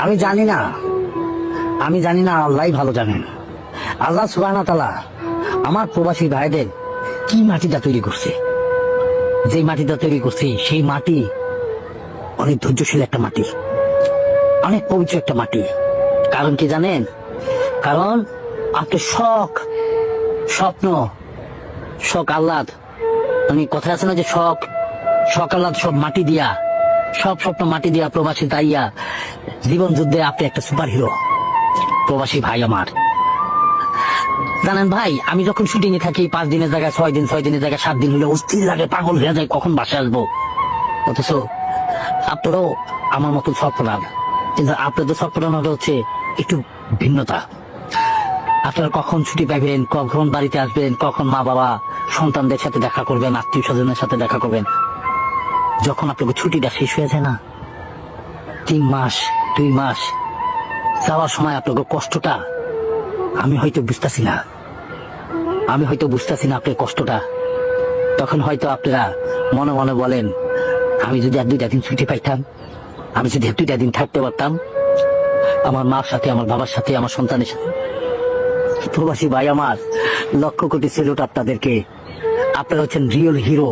আমি জানি না, আমি জানি না, আল্লাহই ভালো জানেন। আল্লাহ সুবহানাহু ওয়া তাআলা আমার প্রবাসী ভাইদের কি মাটিটা তৈরি করছে, যে মাটিটা তৈরি করছে সেই মাটি অনেক ধৈর্যশীল একটা মাটি, অনেক পবিত্র একটা মাটি। কারণ কি জানেন? কারণ আপনার শখ, স্বপ্ন, শখ আহ্লাদ, মানে কথা আছে না যে শখ শখ আহ্লাদ সব মাটি দিয়া, সব স্বপ্ন মাটি দিয়া প্রবাসী তাইয়া জীবন যুদ্ধে আপনি একটা সুপার হিরো। প্রবাসী ভাই আমার, জানেন ভাই, আমি যখন শুটিং এ থাকি 5 দিনের জায়গায় 6 দিন, 6 দিনের জায়গায় 7 দিন হলে অস্থির লাগে, পাগল হয়ে যায় কখন বাসায় আসবো। অথচ আপনারও আমার মতো স্বপ্নার, কিন্তু আপনাদের স্বপ্ন হচ্ছে একটু ভিন্নতা। আপনারা কখন ছুটি পাবেন, কখন বাড়িতে আসবেন, কখন মা বাবা সন্তানদের সাথে দেখা করবেন, আত্মীয় স্বজনের সাথে দেখা করবেন। যখন আপনাকে ছুটিটা শেষ হয়ে যায় না, 3 মাস 2 মাস যাওয়ার সময় আপনাকে কষ্টটা আমি হয়তো বুঝতেছি না, আপনার কষ্টটা। তখন হয়তো আপনারা মনে মনে বলেন, আমি যদি 1-2টা দিন ছুটি পাইতাম, আমি যদি 1-2টা দিন থাকতে পারতাম আমার মার সাথে, আমার বাবার সাথে, আমার সন্তানের সাথে। প্রবাসী ভাই আমার, লক্ষ কোটি সেলুট আপনাদেরকে। আপনারা হচ্ছেন রিয়েল হিরো।